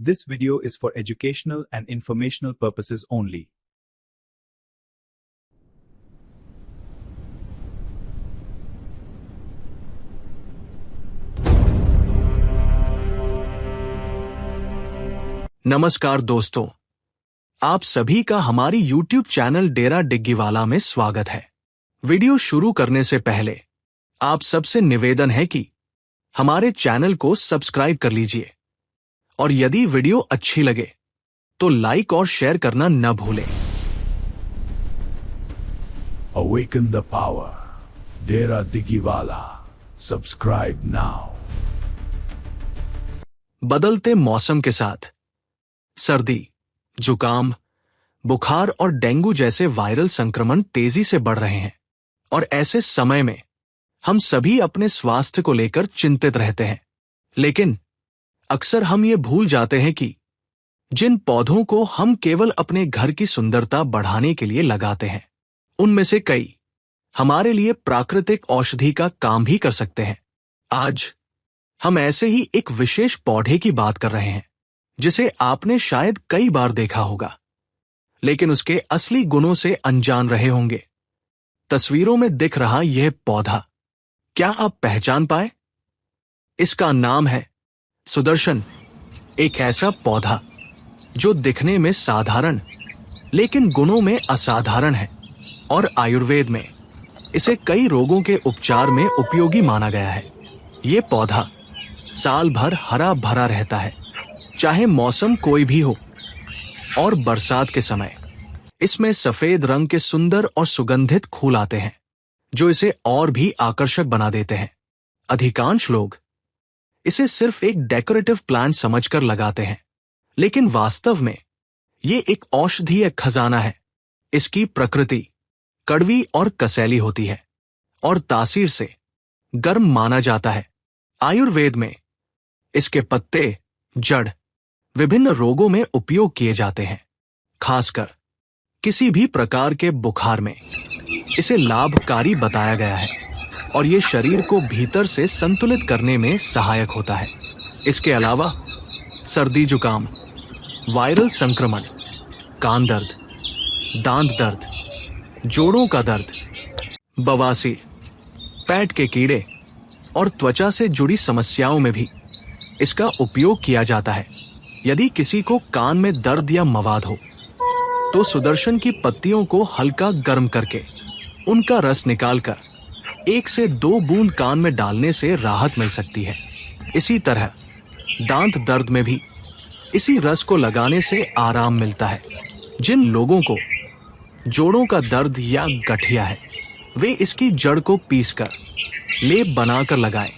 This video is for educational and informational purposes only. नमस्कार दोस्तों, आप सभी का हमारी YouTube चैनल डेरा डिग्गीवाला में स्वागत है। वीडियो शुरू करने से पहले आप सबसे निवेदन है कि हमारे चैनल को सब्सक्राइब कर लीजिए और यदि वीडियो अच्छी लगे तो लाइक और शेयर करना न भूलें। Awaken the power. Dera Diggiwala. Subscribe now. बदलते मौसम के साथ सर्दी, जुकाम, बुखार और डेंगू जैसे वायरल संक्रमण तेजी से बढ़ रहे हैं और ऐसे समय में हम सभी अपने स्वास्थ्य को लेकर चिंतित रहते हैं। लेकिन अक्सर हम ये भूल जाते हैं कि जिन पौधों को हम केवल अपने घर की सुंदरता बढ़ाने के लिए लगाते हैं, उनमें से कई हमारे लिए प्राकृतिक औषधि का काम भी कर सकते हैं। आज हम ऐसे ही एक विशेष पौधे की बात कर रहे हैं जिसे आपने शायद कई बार देखा होगा, लेकिन उसके असली गुणों से अनजान रहे होंगे। तस्वीरों में दिख रहा यह पौधा क्या आप पहचान पाए? इसका नाम है सुदर्शन, एक ऐसा पौधा जो दिखने में साधारण लेकिन गुणों में असाधारण है और आयुर्वेद में इसे कई रोगों के उपचार में उपयोगी माना गया है। ये पौधा साल भर हरा भरा रहता है, चाहे मौसम कोई भी हो, और बरसात के समय इसमें सफेद रंग के सुंदर और सुगंधित फूल आते हैं जो इसे और भी आकर्षक बना देते हैं। अधिकांश लोग इसे सिर्फ एक डेकोरेटिव प्लांट समझकर लगाते हैं, लेकिन वास्तव में ये एक औषधीय खजाना है। इसकी प्रकृति कड़वी और कसैली होती है और तासीर से गर्म माना जाता है। आयुर्वेद में इसके पत्ते, जड़ विभिन्न रोगों में उपयोग किए जाते हैं। खासकर किसी भी प्रकार के बुखार में इसे लाभकारी बताया गया है और ये शरीर को भीतर से संतुलित करने में सहायक होता है। इसके अलावा सर्दी, जुकाम, वायरल संक्रमण, कान दर्द, दांत दर्द, जोड़ों का दर्द, बवासीर, पेट के कीड़े और त्वचा से जुड़ी समस्याओं में भी इसका उपयोग किया जाता है। यदि किसी को कान में दर्द या मवाद हो तो सुदर्शन की पत्तियों को हल्का गर्म करके उनका रस निकालकर 1 से 2 बूंद कान में डालने से राहत मिल सकती है। इसी तरह दांत दर्द में भी इसी रस को लगाने से आराम मिलता है। जिन लोगों को जोड़ों का दर्द या गठिया है, वे इसकी जड़ को पीसकर लेप बनाकर लगाएं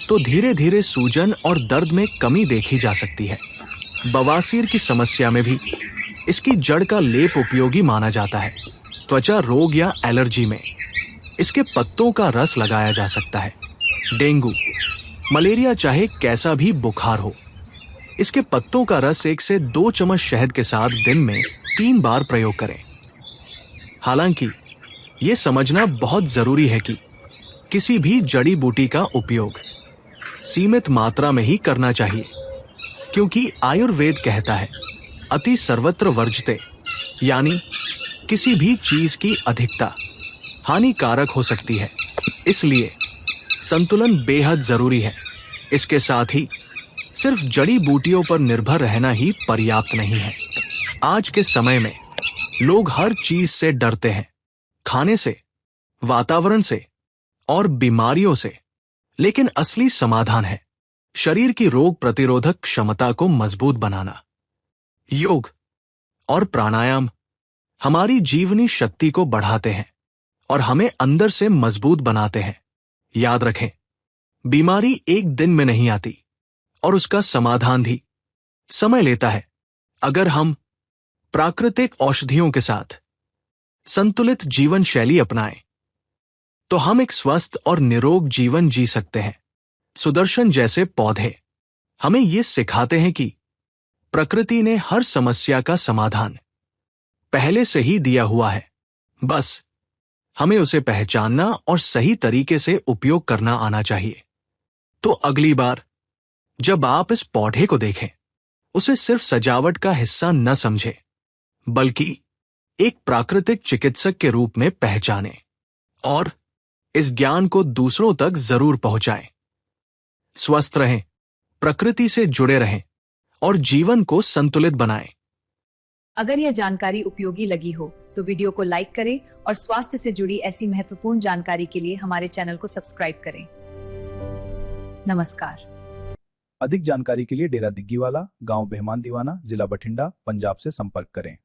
तो धीरे धीरे सूजन और दर्द में कमी देखी जा सकती है। बवासीर की समस्या में भी इसकी जड़ का लेप उपयोगी माना जाता है। त्वचा रोग या एलर्जी में इसके पत्तों का रस लगाया जा सकता है। डेंगू, मलेरिया, चाहे कैसा भी बुखार हो, इसके पत्तों का रस 1 से 2 चम्मच शहद के साथ दिन में 3 बार प्रयोग करें। हालांकि ये समझना बहुत जरूरी है कि किसी भी जड़ी बूटी का उपयोग सीमित मात्रा में ही करना चाहिए, क्योंकि आयुर्वेद कहता है अति सर्वत्र वर्जते, यानी किसी भी चीज की अधिकता हानिकारक हो सकती है। इसलिए संतुलन बेहद जरूरी है। इसके साथ ही सिर्फ जड़ी बूटियों पर निर्भर रहना ही पर्याप्त नहीं है। आज के समय में लोग हर चीज से डरते हैं, खाने से, वातावरण से और बीमारियों से, लेकिन असली समाधान है शरीर की रोग प्रतिरोधक क्षमता को मजबूत बनाना। योग और प्राणायाम हमारी जीवनी शक्ति को बढ़ाते हैं और हमें अंदर से मजबूत बनाते हैं। याद रखें, बीमारी एक दिन में नहीं आती और उसका समाधान भी समय लेता है। अगर हम प्राकृतिक औषधियों के साथ संतुलित जीवन शैली अपनाएं तो हम एक स्वस्थ और निरोग जीवन जी सकते हैं। सुदर्शन जैसे पौधे हमें ये सिखाते हैं कि प्रकृति ने हर समस्या का समाधान पहले से ही दिया हुआ है, बस हमें उसे पहचानना और सही तरीके से उपयोग करना आना चाहिए। तो अगली बार जब आप इस पौधे को देखें, उसे सिर्फ सजावट का हिस्सा न समझे, बल्कि एक प्राकृतिक चिकित्सक के रूप में पहचाने और इस ज्ञान को दूसरों तक जरूर पहुंचाएं। स्वस्थ रहें, प्रकृति से जुड़े रहें और जीवन को संतुलित बनाएं। अगर यह जानकारी उपयोगी लगी हो तो वीडियो को लाइक करें और स्वास्थ्य से जुड़ी ऐसी महत्वपूर्ण जानकारी के लिए हमारे चैनल को सब्सक्राइब करें। नमस्कार। अधिक जानकारी के लिए डेरा दिग्गीवाला, गांव बेहमान दीवाना, जिला बठिंडा, पंजाब से संपर्क करें।